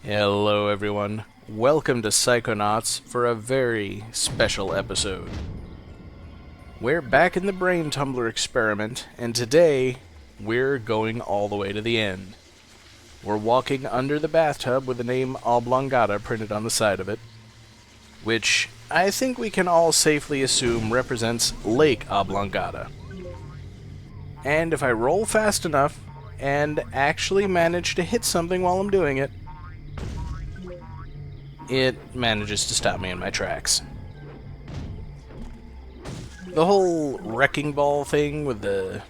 Hello everyone, welcome to Psychonauts for a very special episode. We're back in the brain tumbler experiment, and today we're going all the way to the end. We're walking under the bathtub with the name Oblongata printed on the side of it, which I think we can all safely assume represents Lake Oblongata. And if I roll fast enough, and actually manage to hit something while I'm doing it, it manages to stop me in my tracks. The whole wrecking ball thing with the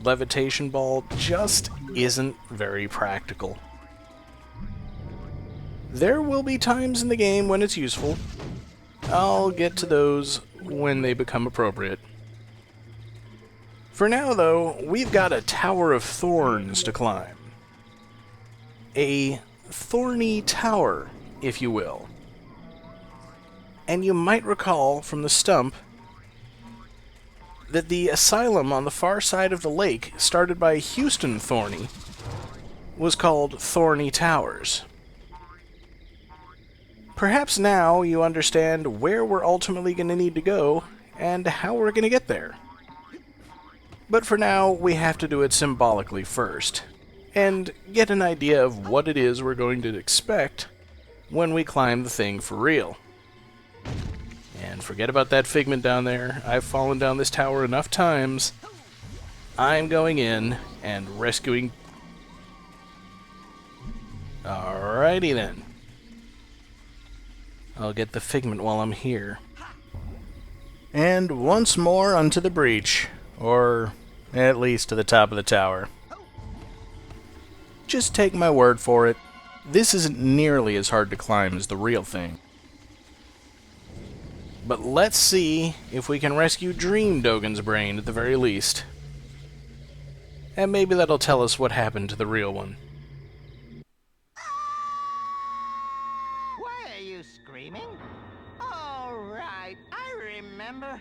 levitation ball just isn't very practical. There will be times in the game when it's useful. I'll get to those when they become appropriate. For now, though, we've got a tower of thorns to climb. A thorny tower, if you will. And you might recall from the stump that the asylum on the far side of the lake, started by Houston Thorny, was called Thorny Towers. Perhaps now you understand where we're ultimately going to need to go and how we're going to get there. But for now, we have to do it symbolically first, and get an idea of what it is we're going to expect when we climb the thing for real. And forget about that figment down there. I've fallen down this tower enough times. I'm going in and rescuing... Alrighty then. I'll get the figment while I'm here. And once more onto the breach. Or at least to the top of the tower. Just take my word for it. This isn't nearly as hard to climb as the real thing. But let's see if we can rescue Dream Dogan's brain at the very least. And maybe that'll tell us what happened to the real one. Why are you screaming? All right, I remember.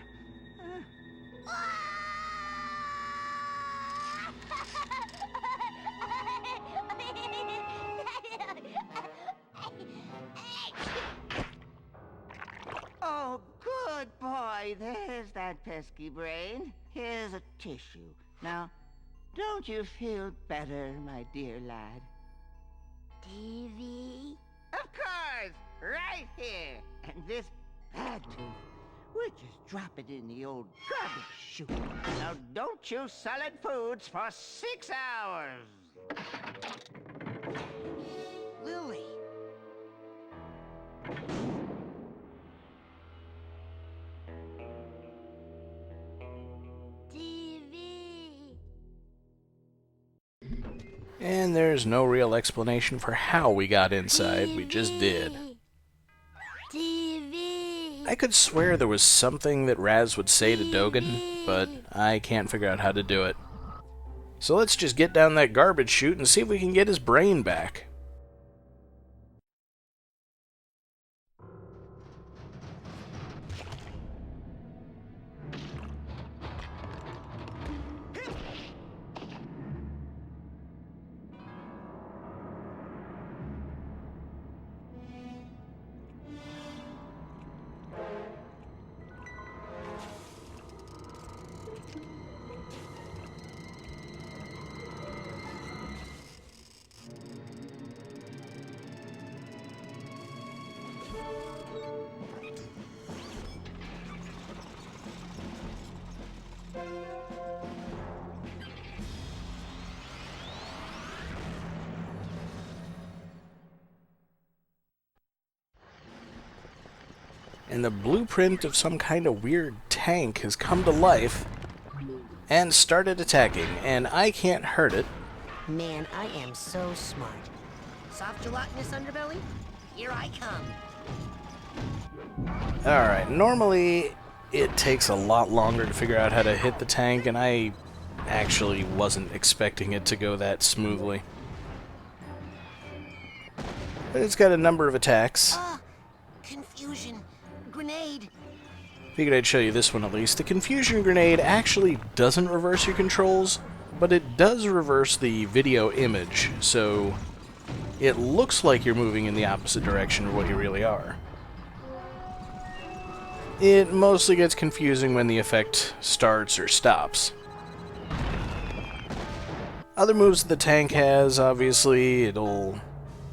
Oh, good boy. There's that pesky brain. Here's a tissue. Now, don't you feel better, my dear lad? TV? Of course! Right here! And this bad tooth, we'll just drop it in the old garbage chute. Now, don't chew solid foods for 6 hours! Lily! TV! And there's no real explanation for how we got inside, we just did. TV! I could swear there was something that Raz would say to Dogan, but I can't figure out how to do it. So let's just get down that garbage chute and see if we can get his brain back. And the blueprint of some kind of weird tank has come to life and started attacking, and I can't hurt it. Man, I am so smart. Soft gelatinous underbelly? Here I come. Alright, normally it takes a lot longer to figure out how to hit the tank, and I actually wasn't expecting it to go that smoothly. But it's got a number of attacks. Confusion. Grenade. Figured I'd show you this one at least. The Confusion Grenade actually doesn't reverse your controls, but it does reverse the video image, so it looks like you're moving in the opposite direction of what you really are. It mostly gets confusing when the effect starts or stops. Other moves the tank has, obviously, it'll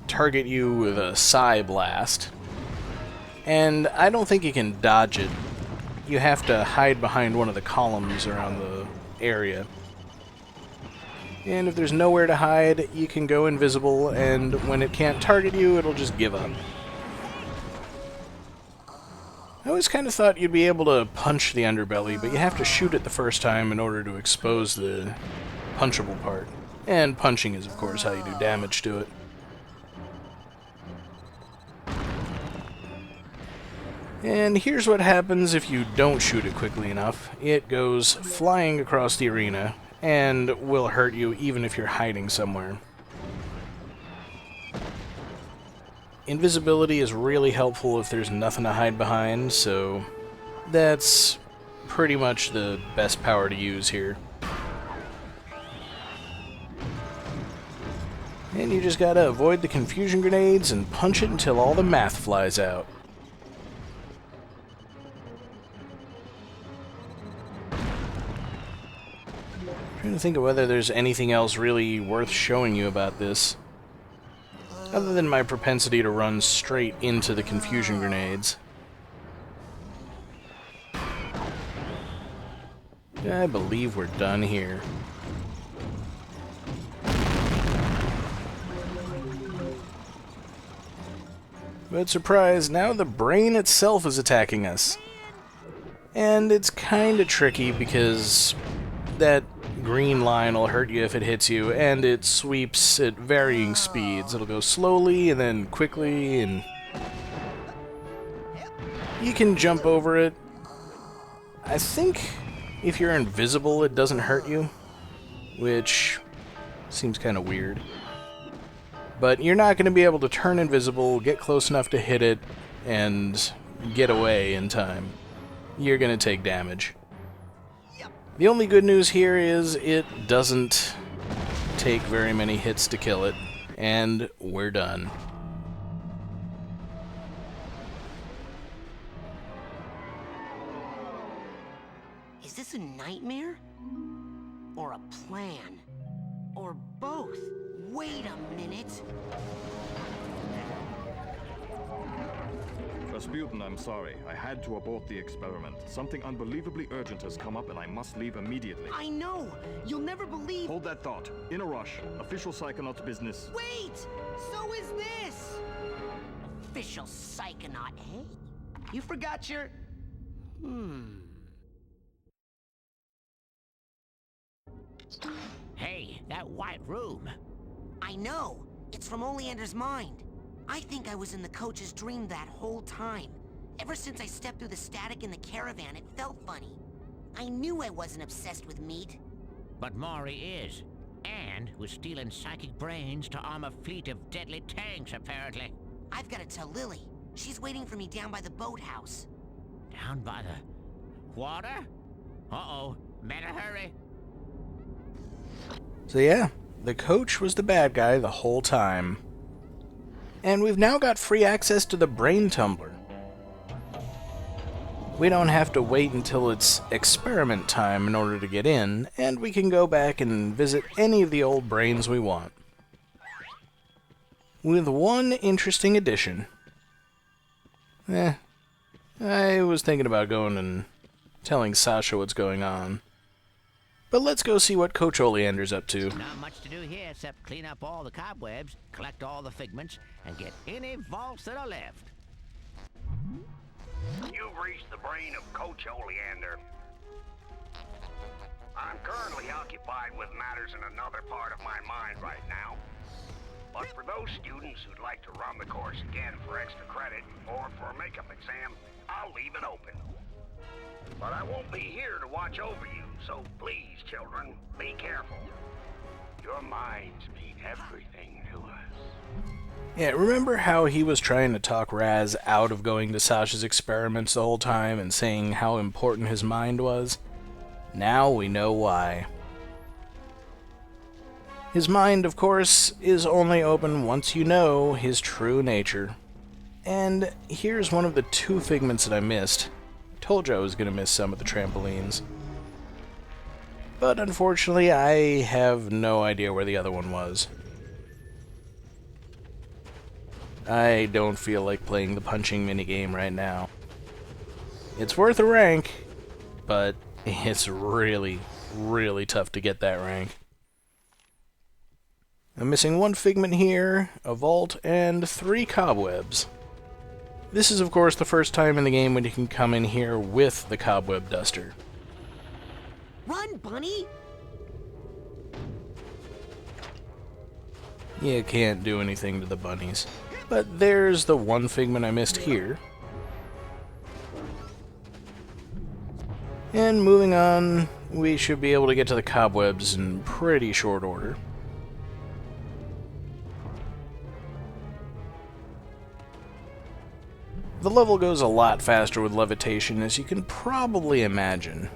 target you with a Psy Blast. And I don't think you can dodge it. You have to hide behind one of the columns around the area. And if there's nowhere to hide, you can go invisible, and when it can't target you, it'll just give up. I always kind of thought you'd be able to punch the underbelly, but you have to shoot it the first time in order to expose the punchable part. And punching is, of course, how you do damage to it. And here's what happens if you don't shoot it quickly enough. It goes flying across the arena, and will hurt you even if you're hiding somewhere. Invisibility is really helpful if there's nothing to hide behind, so that's pretty much the best power to use here. And you just gotta avoid the confusion grenades and punch it until all the math flies out. I'm trying to think of whether there's anything else really worth showing you about this, other than my propensity to run straight into the confusion grenades. I believe we're done here. But surprise, now the brain itself is attacking us. And it's kinda tricky because that green line will hurt you if it hits you, and it sweeps at varying speeds. It'll go slowly and then quickly, and you can jump over it. I think if you're invisible it doesn't hurt you, which seems kind of weird. But you're not going to be able to turn invisible, get close enough to hit it, and get away in time. You're going to take damage. The only good news here is it doesn't take very many hits to kill it, and we're done. Is this a nightmare? Or a plan? Or both? Wait a minute. Rasputin, I'm sorry. I had to abort the experiment. Something unbelievably urgent has come up and I must leave immediately. I know! You'll never believe— Hold that thought. In a rush. Official Psychonauts business. Wait! So is this! Official Psychonaut, eh? You forgot your— Hey, that white room. I know! It's from Oleander's mind. I think I was in the coach's dream that whole time. Ever since I stepped through the static in the caravan, it felt funny. I knew I wasn't obsessed with meat. But Maury is. And was stealing psychic brains to arm a fleet of deadly tanks, apparently. I've got to tell Lily. She's waiting for me down by the boathouse. Down by the water? Uh-oh. Better hurry. So yeah, the coach was the bad guy the whole time. And we've now got free access to the brain tumbler. We don't have to wait until it's experiment time in order to get in, and we can go back and visit any of the old brains we want. With one interesting addition. I was thinking about going and telling Sasha what's going on. But let's go see what Coach Oleander's up to. Not much to do here except clean up all the cobwebs, collect all the figments, and get any vaults that are left. You've reached the brain of Coach Oleander. I'm currently occupied with matters in another part of my mind right now. But for those students who'd like to run the course again for extra credit or for a makeup exam, I'll leave it open. But I won't be here to watch over you, so please, children, be careful. Your minds mean everything to us. Yeah, remember how he was trying to talk Raz out of going to Sasha's experiments the whole time and saying how important his mind was? Now we know why. His mind, of course, is only open once you know his true nature. And here's one of the 2 figments that I missed. Told you I was going to miss some of the trampolines. But unfortunately, I have no idea where the other one was. I don't feel like playing the punching minigame right now. It's worth a rank, but it's really, really tough to get that rank. I'm missing 1 figment here, a vault, and 3 cobwebs. This is, of course, the first time in the game when you can come in here with the cobweb duster. Run, Bunny! You can't do anything to the bunnies. But there's the 1 figment I missed here. And moving on, we should be able to get to the cobwebs in pretty short order. The level goes a lot faster with levitation, as you can probably imagine.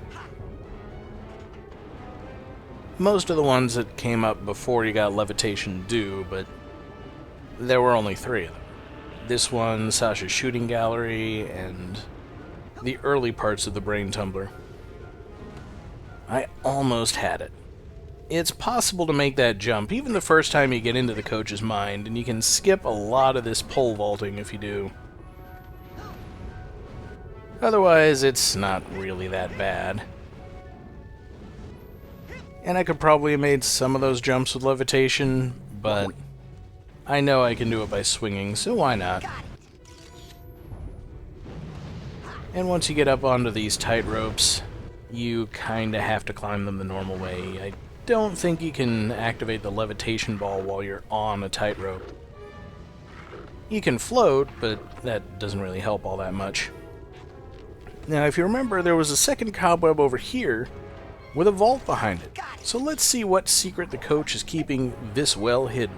Most of the ones that came up before you got levitation do, but there were only 3 of them. This one, Sasha's shooting gallery, and the early parts of the brain tumbler. I almost had it. It's possible to make that jump, even the first time you get into the coach's mind, and you can skip a lot of this pole vaulting if you do. Otherwise, it's not really that bad. And I could probably have made some of those jumps with levitation, but I know I can do it by swinging, so why not? And once you get up onto these tight ropes, you kinda have to climb them the normal way. I don't think you can activate the levitation ball while you're on a tightrope. You can float, but that doesn't really help all that much. Now, if you remember, there was a second cobweb over here with a vault behind it. So let's see what secret the coach is keeping this well hidden.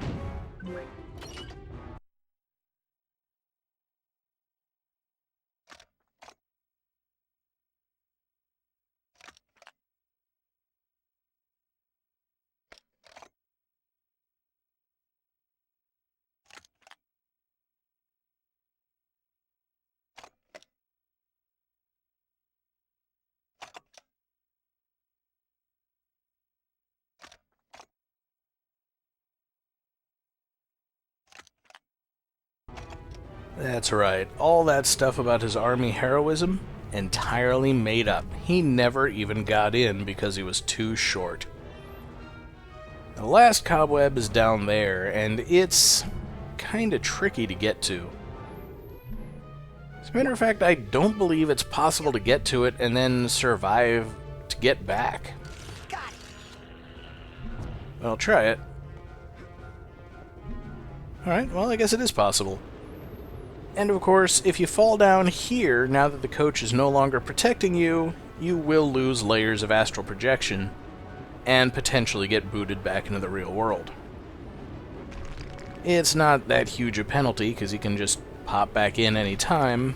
That's right, all that stuff about his army heroism, entirely made up. He never even got in because he was too short. The last cobweb is down there, and it's kinda tricky to get to. As a matter of fact, I don't believe it's possible to get to it and then survive to get back. I'll try it. Alright, well, I guess it is possible. And of course, if you fall down here, now that the coach is no longer protecting you, you will lose layers of astral projection, and potentially get booted back into the real world. It's not that huge a penalty, because you can just pop back in any time,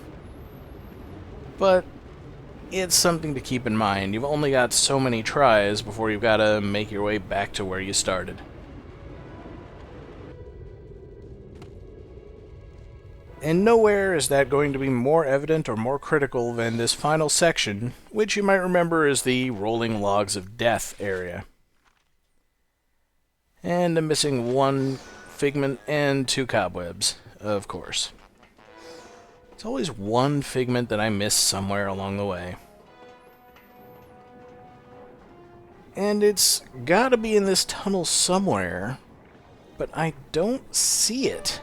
but it's something to keep in mind. You've only got so many tries before you've got to make your way back to where you started. And nowhere is that going to be more evident or more critical than this final section, which you might remember is the Rolling Logs of Death area. And I'm missing 1 figment and 2 cobwebs, of course. It's always 1 figment that I miss somewhere along the way. And it's gotta be in this tunnel somewhere, but I don't see it.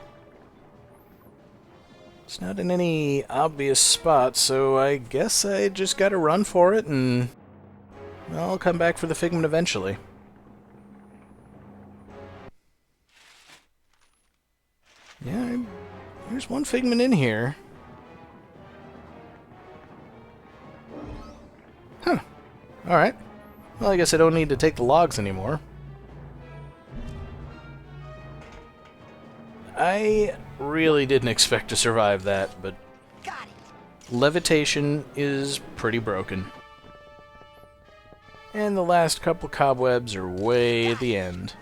It's not in any obvious spot, so I guess I just gotta run for it, and I'll come back for the figment eventually. Yeah, there's 1 figment in here. Huh. Alright. Well, I guess I don't need to take the logs anymore. I really didn't expect to survive that, but levitation is pretty broken. And the last couple cobwebs are way at the end.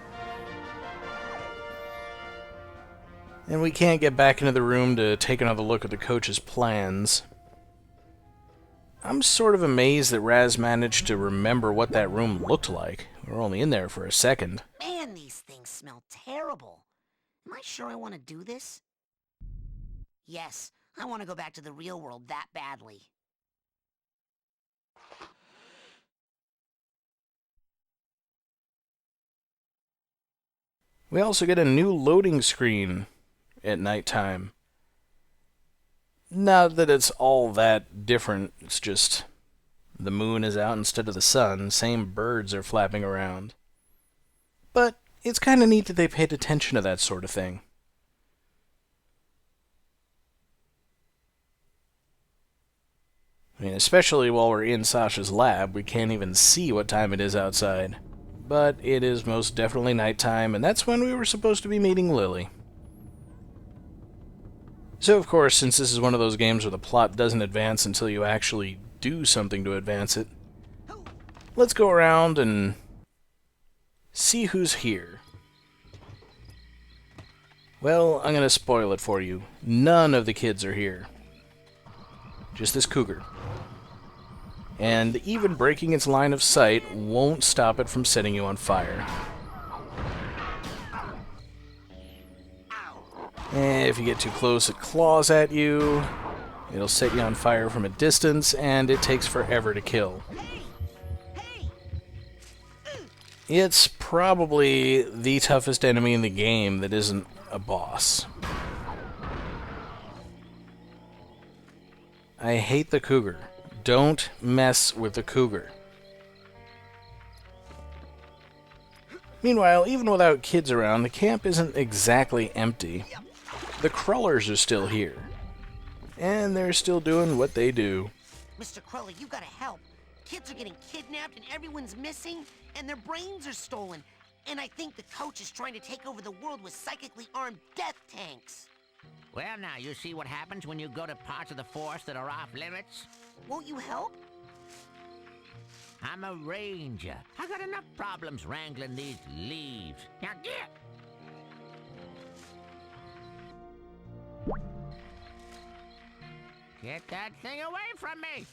And we can't get back into the room to take another look at the coach's plans. I'm sort of amazed that Raz managed to remember what that room looked like. We were only in there for a second. Man, these things smell terrible. Am I sure I want to do this? Yes, I want to go back to the real world that badly. We also get a new loading screen at nighttime. Not that it's all that different, it's just the moon is out instead of the sun, same birds are flapping around. But it's kind of neat that they paid attention to that sort of thing. I mean, especially while we're in Sasha's lab, we can't even see what time it is outside. But it is most definitely nighttime, and that's when we were supposed to be meeting Lily. So, of course, since this is one of those games where the plot doesn't advance until you actually do something to advance it, let's go around and see who's here. Well, I'm going to spoil it for you. None of the kids are here. Just this cougar. And even breaking its line of sight won't stop it from setting you on fire. And if you get too close, it claws at you. It'll set you on fire from a distance, and it takes forever to kill. It's probably the toughest enemy in the game that isn't a boss. I hate the cougar. Don't mess with the cougar. Meanwhile, even without kids around, the camp isn't exactly empty. The Crullers are still here. And they're still doing what they do. Mr. Crowley, you gotta help. Kids are getting kidnapped and everyone's missing, and their brains are stolen. And I think the coach is trying to take over the world with psychically armed death tanks. Well, now, you see what happens when you go to parts of the force that are off limits? Won't you help? I'm a ranger. I got enough problems wrangling these leaves. Now get! Get that thing away from me!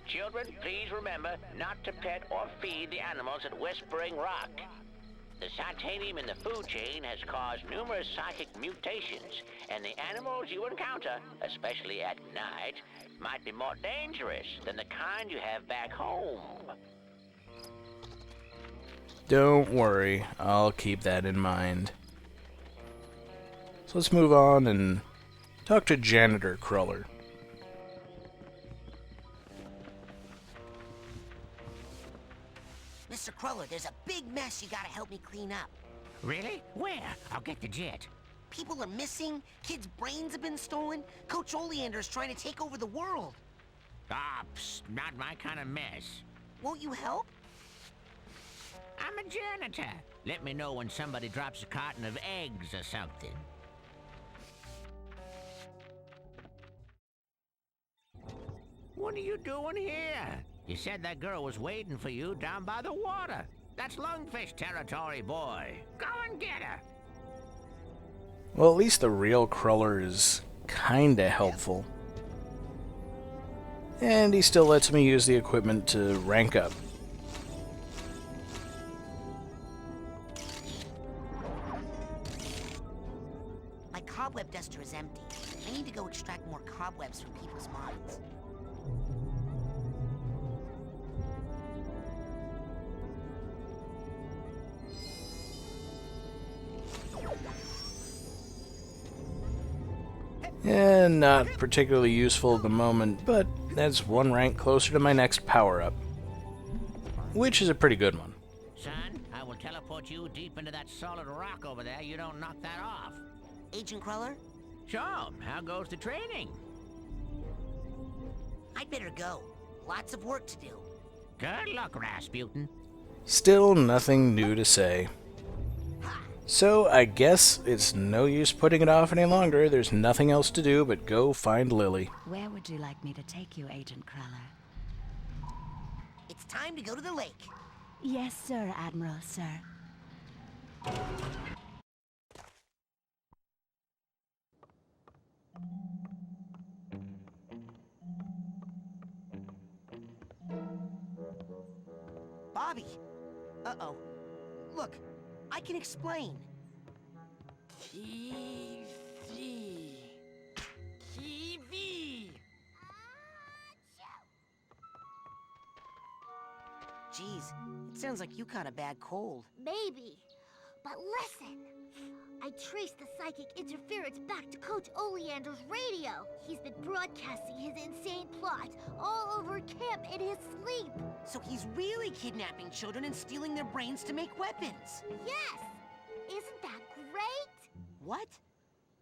Children, please remember not to pet or feed the animals at Whispering Rock. The titanium in the food chain has caused numerous psychic mutations, and the animals you encounter, especially at night, might be more dangerous than the kind you have back home. Don't worry, I'll keep that in mind. So let's move on and talk to Janitor Cruller. Mr. Cruller, there's a big mess you gotta help me clean up. Really? Where? I'll get the jet. People are missing, kids' brains have been stolen, Coach Oleander's trying to take over the world. Ah, psst, not my kind of mess. Won't you help? I'm a janitor. Let me know when somebody drops a carton of eggs or something. What are you doing here? You said that girl was waiting for you down by the water. That's Lungfish territory, boy. Go and get her. Well, at least the real Cruller is kinda helpful. And he still lets me use the equipment to rank up. My cobweb duster is empty. I need to go extract more cobwebs from people's minds. And not particularly useful at the moment, but that's one rank closer to my next power-up. Which is a pretty good one. Son, I will teleport you deep into that solid rock over there. You don't knock that off. Agent Cruller, So, how goes the training? I'd better go. Lots of work to do. Good luck, Rasputin. Still nothing new to say. So, I guess it's no use putting it off any longer. There's nothing else to do but go find Lily. Where would you like me to take you, Agent Cruller? It's time to go to the lake. Yes, sir, Admiral, sir. Bobby! Uh-oh. Look, I can explain. TV. TV. Jeez, it sounds like you caught a bad cold. Maybe. But listen! I traced the psychic interference back to Coach Oleander's radio. He's been broadcasting his insane plots all over camp in his sleep. So he's really kidnapping children and stealing their brains to make weapons. Yes! Isn't that great? What?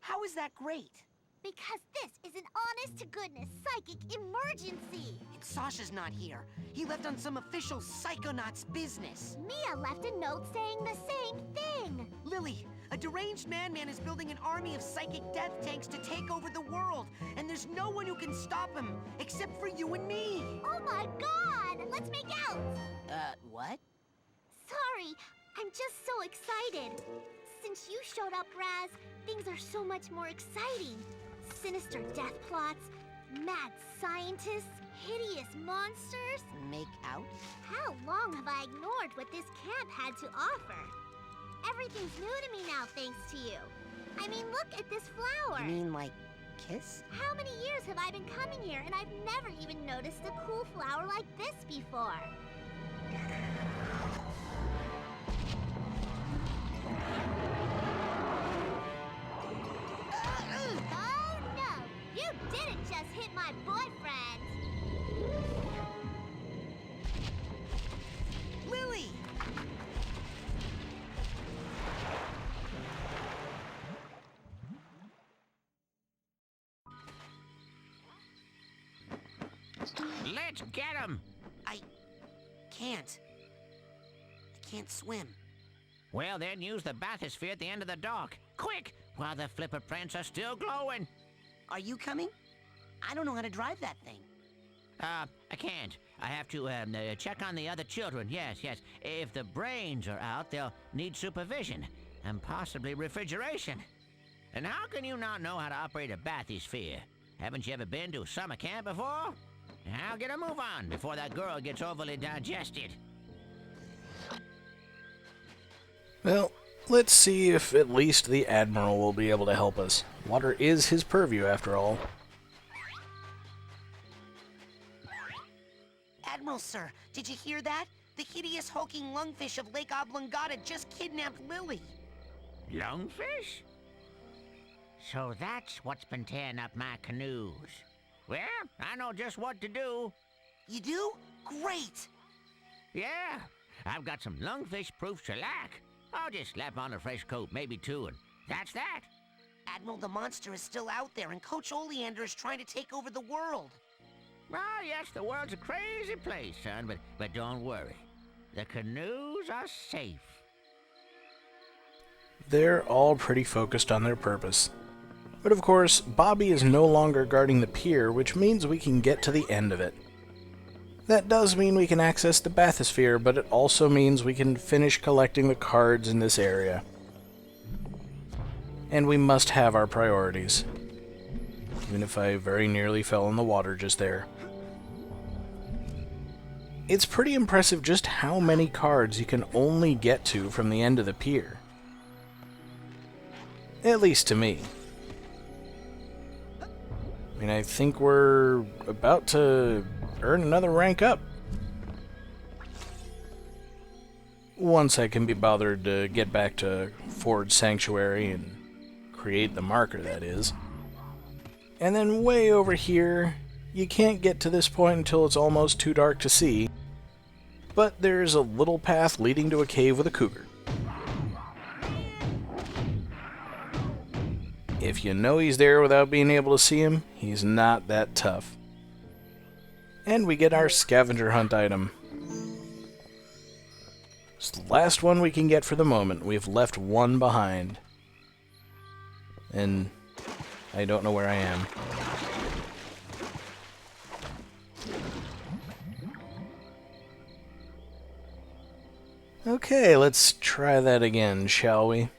How is that great? Because this is an honest-to-goodness psychic emergency. And Sasha's not here. He left on some official Psychonauts business. Mia left a note saying the same thing. Lily, a deranged man is building an army of psychic death tanks to take over the world. And there's no one who can stop him, except for you and me. Oh my god! Let's make out! What? Sorry, I'm just so excited. Since you showed up, Raz, things are so much more exciting. Sinister death plots, mad scientists, hideous monsters. Make out? How long have I ignored what this camp had to offer? Everything's new to me now, thanks to you. I mean, look at this flower. You mean like kiss? How many years have I been coming here and I've never even noticed a cool flower like this before? Oh no! You didn't just hit my boyfriend! Lily! Let's get him! I can't swim. Well, then use the bathysphere at the end of the dock. Quick, while the flipper prints are still glowing. Are you coming? I don't know how to drive that thing. I can't. I have to check on the other children. Yes. If the brains are out, they'll need supervision and possibly refrigeration. And how can you not know how to operate a bathysphere? Haven't you ever been to summer camp before? Now get a move on before that girl gets overly digested. Well, let's see if at least the Admiral will be able to help us. Water is his purview, after all. Admiral, sir, did you hear that? The hideous hulking lungfish of Lake Oblongata just kidnapped Lily. Lungfish? So that's what's been tearing up my canoes. Well, I know just what to do. You do? Great! Yeah, I've got some lungfish-proof shellac. I'll just slap on a fresh coat, maybe two, and that's that. Admiral, the monster is still out there, and Coach Oleander is trying to take over the world. Ah, yes, the world's a crazy place, son, but don't worry. The canoes are safe. They're all pretty focused on their purpose. But of course, Bobby is no longer guarding the pier, which means we can get to the end of it. That does mean we can access the bathysphere, but it also means we can finish collecting the cards in this area. And we must have our priorities. Even if I very nearly fell in the water just there. It's pretty impressive just how many cards you can only get to from the end of the pier. At least to me. I mean, I think we're about to earn another rank up. Once I can be bothered to get back to Ford Sanctuary and create the marker, that is. And then way over here, you can't get to this point until it's almost too dark to see. But there's a little path leading to a cave with a cougar. If you know he's there without being able to see him, he's not that tough. And we get our scavenger hunt item. It's the last one we can get for the moment. We've left one behind. And I don't know where I am. Okay, let's try that again, shall we?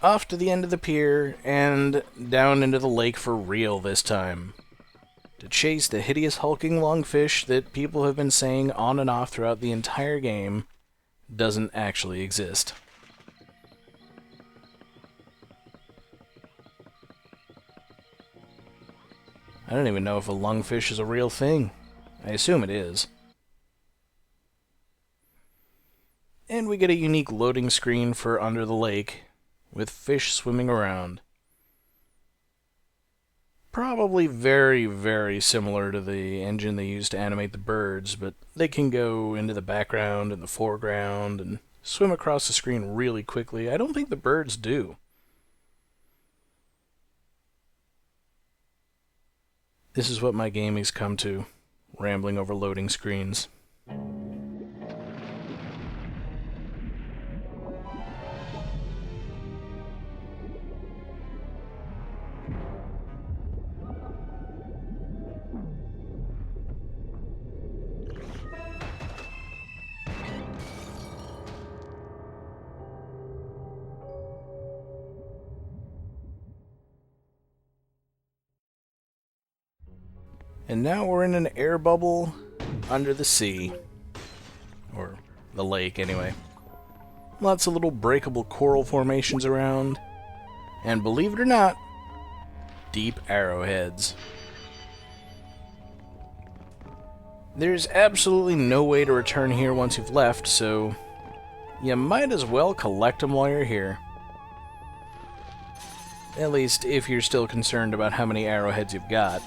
Off to the end of the pier, and down into the lake for real this time. to chase the hideous hulking lungfish that people have been saying on and off throughout the entire game doesn't actually exist. I don't even know if a lungfish is a real thing. I assume it is. And we get a unique loading screen for Under the Lake, with fish swimming around. Probably very, very similar to the engine they used to animate the birds, but they can go into the background and the foreground and swim across the screen really quickly. I don't think the birds do. This is what my gaming's come to, rambling over loading screens. And now we're in an air bubble under the sea. Or the lake, anyway. Lots of little breakable coral formations around. And believe it or not, deep arrowheads. There's absolutely no way to return here once you've left, so you might as well collect them while you're here. At least if you're still concerned about how many arrowheads you've got.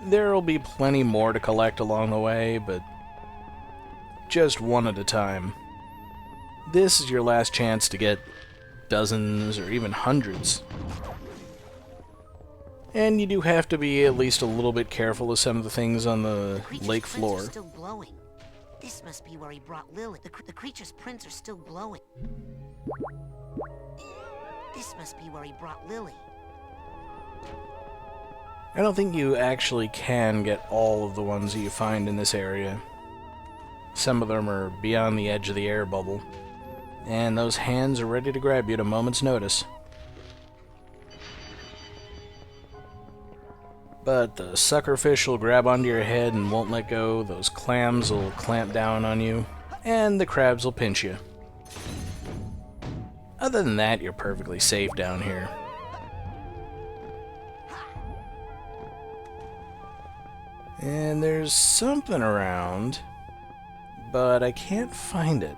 There'll be plenty more to collect along the way, but just one at a time. This is your last chance to get dozens or even hundreds. And you do have to be at least a little bit careful of some of the things on the lake floor. Still glowing. This must be where he brought Lily. The creature's prints are still glowing. This must be where he brought Lily. I don't think you actually can get all of the ones that you find in this area. Some of them are beyond the edge of the air bubble, and those hands are ready to grab you at a moment's notice. But the suckerfish will grab onto your head and won't let go, those clams will clamp down on you, and the crabs will pinch you. Other than that, you're perfectly safe down here. And there's something around, but I can't find it.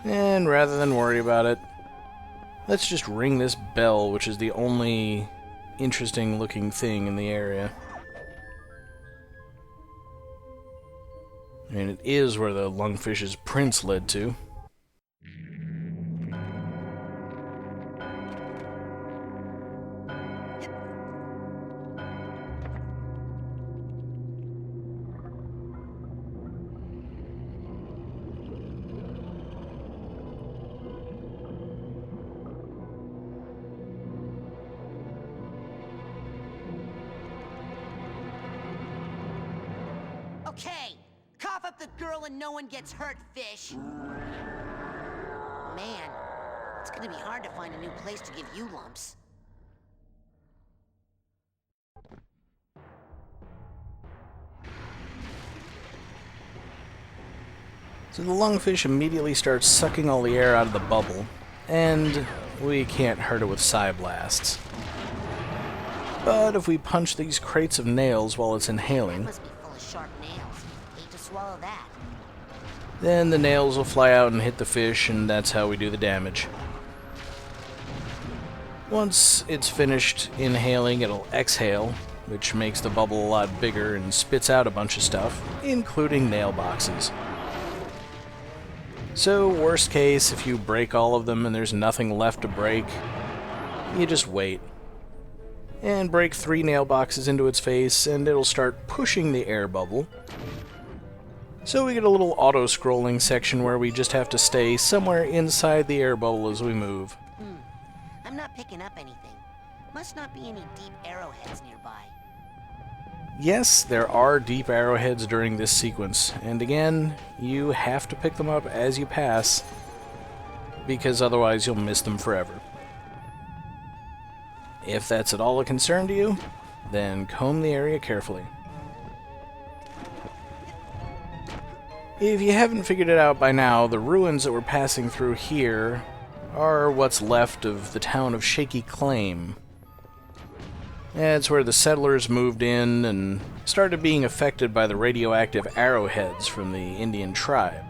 And rather than worry about it, let's just ring this bell, which is the only interesting looking thing in the area. And it is where the lungfish's prints led to. Okay, cough up the girl and no one gets hurt, fish. Man, it's gonna be hard to find a new place to give you lumps. So the lungfish immediately starts sucking all the air out of the bubble, and we can't hurt it with psi blasts. But if we punch these crates of nails while it's inhaling, Must be full of sharp nails. Hate to swallow that. then the nails will fly out and hit the fish, and that's how we do the damage. Once it's finished inhaling, it'll exhale, which makes the bubble a lot bigger and spits out a bunch of stuff, including nail boxes. So, worst case, if you break all of them and there's nothing left to break, you just wait. And break 3 nail boxes into its face, and it'll start pushing the air bubble. So we get a little auto-scrolling section where we just have to stay somewhere inside the air bubble as we move. I'm not picking up anything. Must not be any deep arrowheads nearby. Yes, there are deep arrowheads during this sequence, and again, you have to pick them up as you pass, because otherwise you'll miss them forever. If that's at all a concern to you, then comb the area carefully. If you haven't figured it out by now, the ruins that we're passing through here are what's left of the town of Shaky Claim. It's where the settlers moved in and started being affected by the radioactive arrowheads from the Indian tribe.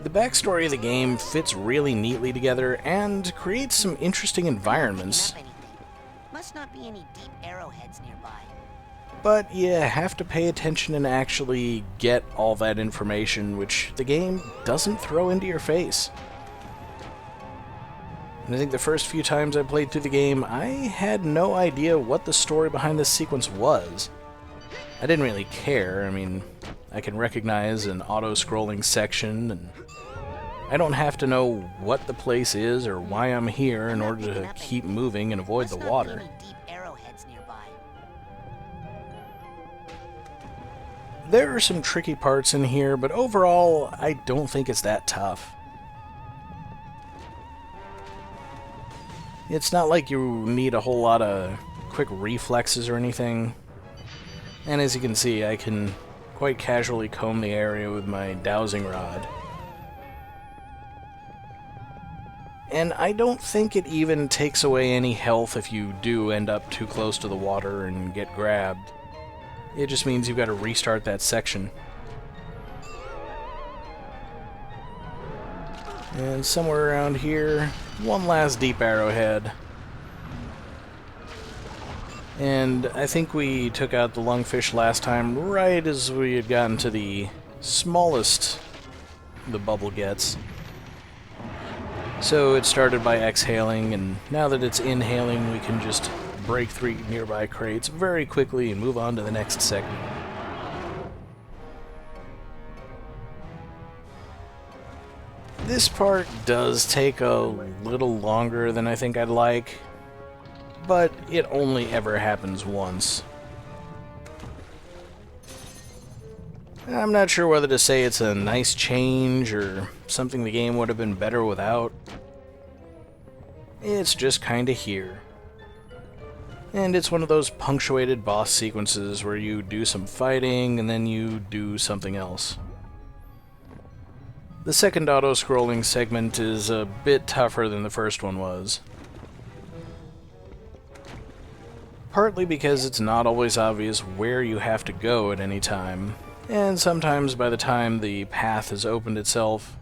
The backstory of the game fits really neatly together and creates some interesting environments. Must not be any deep arrowheads nearby. But you have to pay attention and actually get all that information, which the game doesn't throw into your face. And I think the first few times I played through the game, I had no idea what the story behind this sequence was. I didn't really care. I mean, I can recognize an auto-scrolling section, and I don't have to know what the place is or why I'm here in order to keep moving and avoid the water. There are some tricky parts in here, but overall, I don't think it's that tough. It's not like you need a whole lot of quick reflexes or anything. And as you can see, I can quite casually comb the area with my dowsing rod. And I don't think it even takes away any health if you do end up too close to the water and get grabbed. It just means you've got to restart that section. And somewhere around here, one last deep arrowhead. And I think we took out the Lungfish last time right as we had gotten to the smallest the bubble gets. So it started by exhaling, and now that it's inhaling, we can just break 3 nearby crates very quickly and move on to the next segment. This part does take a little longer than I think I'd like, but it only ever happens once. I'm not sure whether to say it's a nice change or something the game would have been better without. It's just kinda here. And it's one of those punctuated boss sequences where you do some fighting and then you do something else. The second auto-scrolling segment is a bit tougher than the first one was. Partly because it's not always obvious where you have to go at any time, and sometimes by the time the path has opened itself,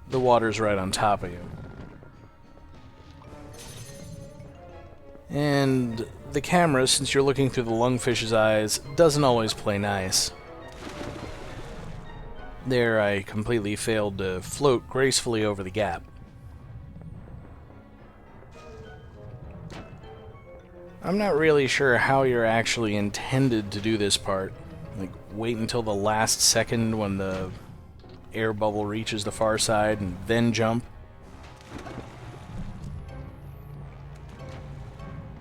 the water's right on top of you. And the camera, since you're looking through the Lungfish's eyes, doesn't always play nice. There, I completely failed to float gracefully over the gap. I'm not really sure how you're actually intended to do this part. Like, wait until the last second when the air bubble reaches the far side and then jump.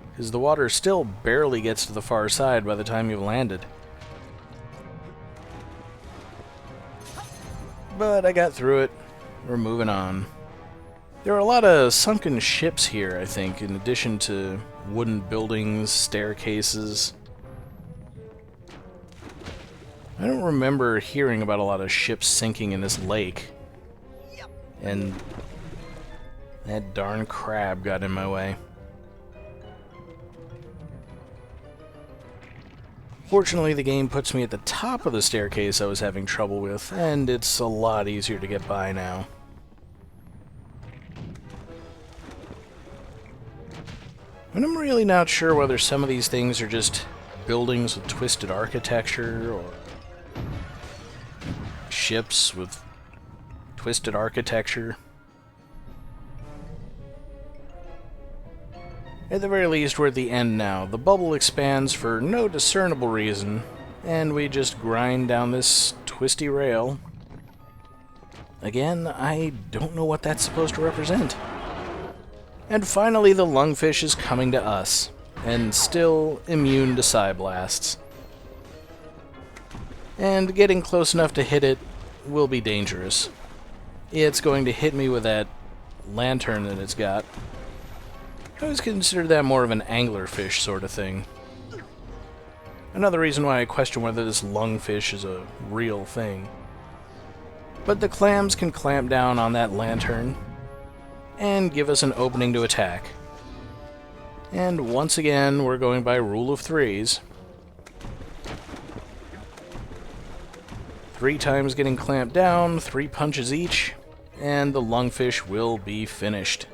Because the water still barely gets to the far side by the time you've landed. But I got through it. We're moving on. There are a lot of sunken ships here, I think, in addition to wooden buildings, staircases. I don't remember hearing about a lot of ships sinking in this lake. And that darn crab got in my way. Fortunately, the game puts me at the top of the staircase I was having trouble with, and it's a lot easier to get by now. And I'm really not sure whether some of these things are just buildings with twisted architecture, or ships with twisted architecture. At the very least, we're at the end now. The bubble expands for no discernible reason, and we just grind down this twisty rail. Again, I don't know what that's supposed to represent. And finally, the Lungfish is coming to us, and still immune to psi blasts. And getting close enough to hit it will be dangerous. It's going to hit me with that lantern that it's got. I always consider that more of an anglerfish sort of thing. Another reason why I question whether this lungfish is a real thing. But the clams can clamp down on that lantern and give us an opening to attack. And once again, we're going by rule of threes. 3 times getting clamped down, 3 punches each, and the lungfish will be finished.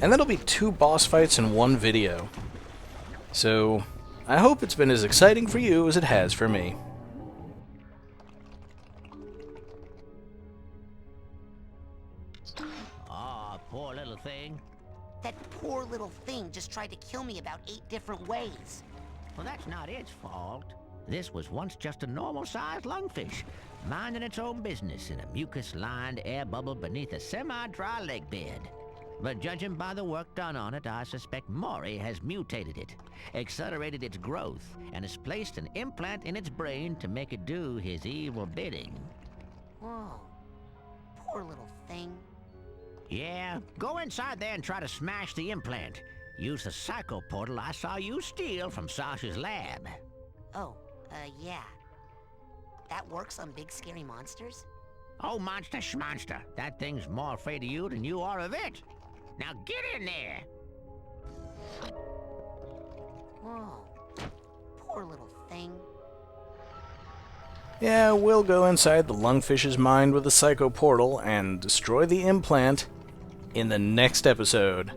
And that'll be 2 boss fights in one video. So, I hope it's been as exciting for you as it has for me. Oh, poor little thing. That poor little thing just tried to kill me about 8 different ways. Well, that's not its fault. This was once just a normal-sized lungfish, minding its own business in a mucus-lined air bubble beneath a semi-dry lake bed. But judging by the work done on it, I suspect Maury has mutated it, accelerated its growth, and has placed an implant in its brain to make it do his evil bidding. Whoa. Poor little thing. Yeah, go inside there and try to smash the implant. Use the psycho portal I saw you steal from Sasha's lab. Oh, yeah. That works on big scary monsters? Oh, monster schmonster. That thing's more afraid of you than you are of it. Now get in there! Whoa. Poor little thing. Yeah, we'll go inside the lungfish's mind with the psycho portal and destroy the implant in the next episode.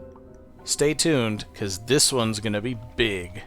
Stay tuned, because this one's gonna be big.